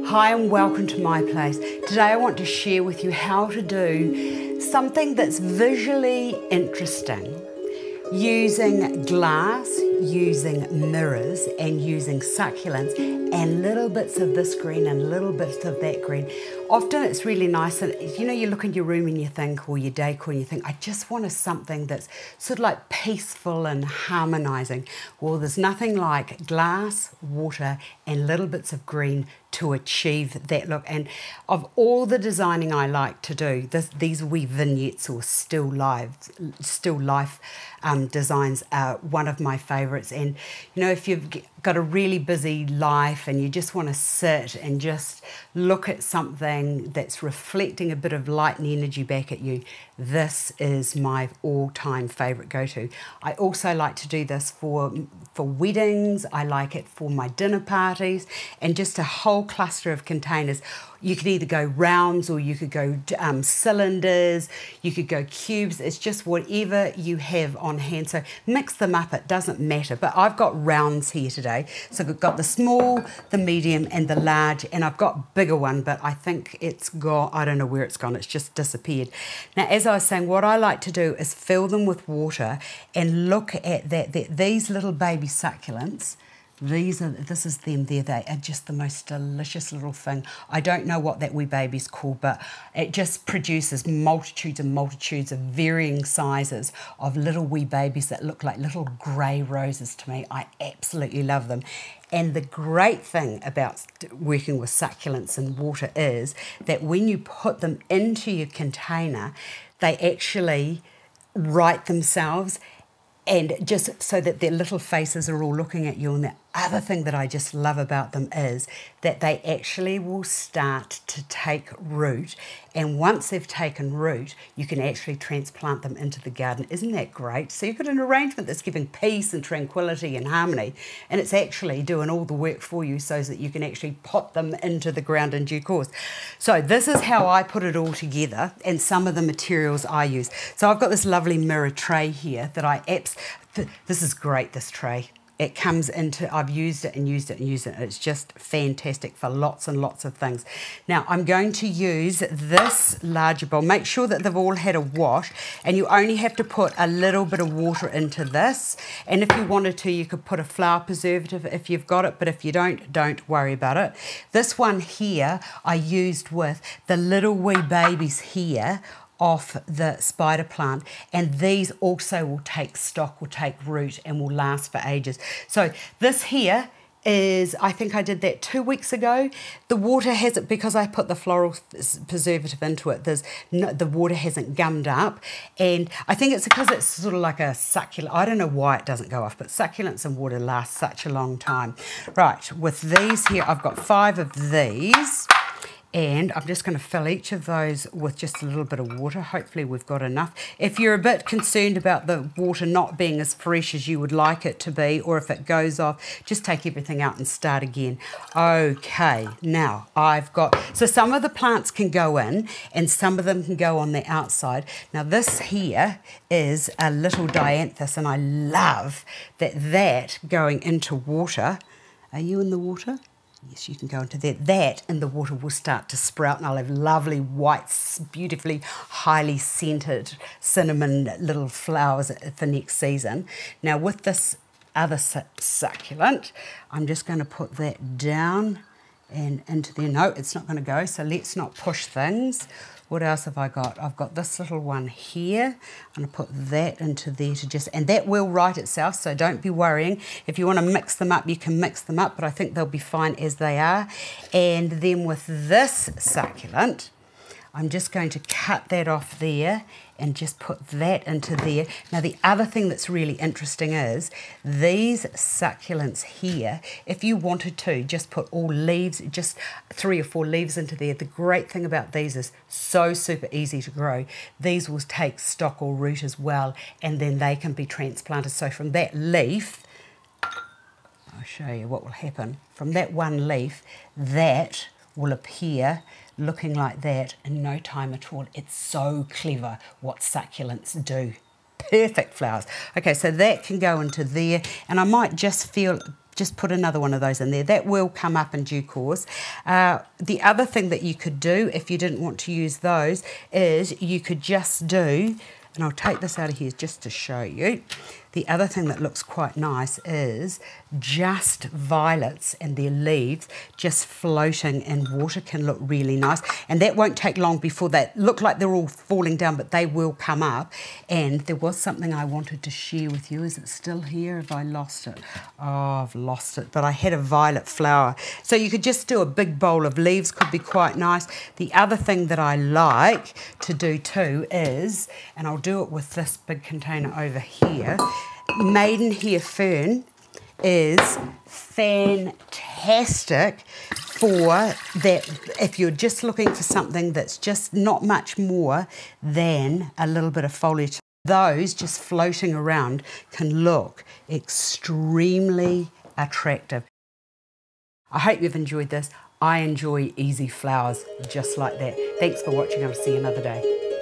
Hi and welcome to my place. Today I want to share with you how to do something that's visually interesting using glass, using mirrors and using succulents and little bits of this green and little bits of that green. Often it's really nice and you look in your room and you think, or your decor and you think, I just want something that's sort of like peaceful and harmonizing. Well, there's nothing like glass, water and little bits of green to achieve that look. And of all the designing I like to do, these wee vignettes or still life designs are one of my favorites. And if you've got a really busy life and you just want to sit and just look at something that's reflecting a bit of light and energy back at you, this is my all-time favorite go-to. I also like to do this for weddings. I like it for my dinner parties and just a whole cluster of containers. You could either go rounds or you could go cylinders, you could go cubes. It's just whatever you have on hand. So mix them up, it doesn't matter. But I've got rounds here today. So I've got the small, the medium and the large, and I've got a bigger one, but I think it's gone, I don't know where it's gone, it's just disappeared. Now, as I was saying, what I like to do is fill them with water and look at these little baby succulents. This is them there. They are just the most delicious little thing. I don't know what that wee baby's called, but it just produces multitudes and multitudes of varying sizes of little wee babies that look like little grey roses to me. I absolutely love them. And the great thing about working with succulents and water is that when you put them into your container, they actually right themselves, and just so that their little faces are all looking at you. And the other thing that I just love about them is that they actually will start to take root. And once they've taken root, you can actually transplant them into the garden. Isn't that great? So you've got an arrangement that's giving peace and tranquility and harmony. And it's actually doing all the work for you so that you can actually put them into the ground in due course. So this is how I put it all together and some of the materials I use. So I've got this lovely mirror tray here that this is great, this tray. It comes into, I've used it and used it and used it. It's just fantastic for lots and lots of things. Now, I'm going to use this larger bowl. Make sure that they've all had a wash, and you only have to put a little bit of water into this. And if you wanted to, you could put a flower preservative if you've got it, but if you don't worry about it. This one here, I used with the little wee babies here off the spider plant, and these also will take stock, will take root and will last for ages. So this here is, I think I did that 2 weeks ago. The water hasn't, because I put the floral preservative into it, the water hasn't gummed up, and I think it's because it's sort of like a succulent. I don't know why it doesn't go off, but succulents and water last such a long time. Right, with these here, I've got 5 of these. And I'm just going to fill each of those with just a little bit of water. Hopefully we've got enough. If you're a bit concerned about the water not being as fresh as you would like it to be, or if it goes off, just take everything out and start again. Okay, now I've got, so some of the plants can go in and some of them can go on the outside. Now this here is a little dianthus, and I love that going into water. Are you in the water? Yes, you can go into that. That and the water will start to sprout, and I'll have lovely white, beautifully highly scented cinnamon little flowers for next season. Now with this other succulent, I'm just going to put that down and into there. No, it's not going to go, so let's not push things. What else have I got? I've got this little one here. I'm going to put that into there to just, and that will right itself, so don't be worrying. If you want to mix them up, you can mix them up, but I think they'll be fine as they are. And then with this succulent, I'm just going to cut that off there and just put that into there. Now the other thing that's really interesting is these succulents here, if you wanted to just put all leaves, just 3 or 4 leaves into there. The great thing about these is so super easy to grow. These will take stock or root as well, and then they can be transplanted. So from that leaf, I'll show you what will happen. From that one leaf, that will appear looking like that in no time at all. It's so clever what succulents do. Perfect flowers. Okay, so that can go into there, and I might just just put another one of those in there. That will come up in due course. The other thing that you could do if you didn't want to use those is you could just do, and I'll take this out of here just to show you. The other thing that looks quite nice is just violets and their leaves just floating in water can look really nice. And that won't take long before they look like they're all falling down, but they will come up. And there was something I wanted to share with you. Is it still here? Have I lost it? Oh, I've lost it. But I had a violet flower. So you could just do a big bowl of leaves, could be quite nice. The other thing that I like to do too is, and I'll do it with this big container over here, maidenhair fern is fantastic for that if you're just looking for something that's just not much more than a little bit of foliage. Those just floating around can look extremely attractive. I hope you've enjoyed this. I enjoy easy flowers just like that. Thanks for watching. I'll see you another day.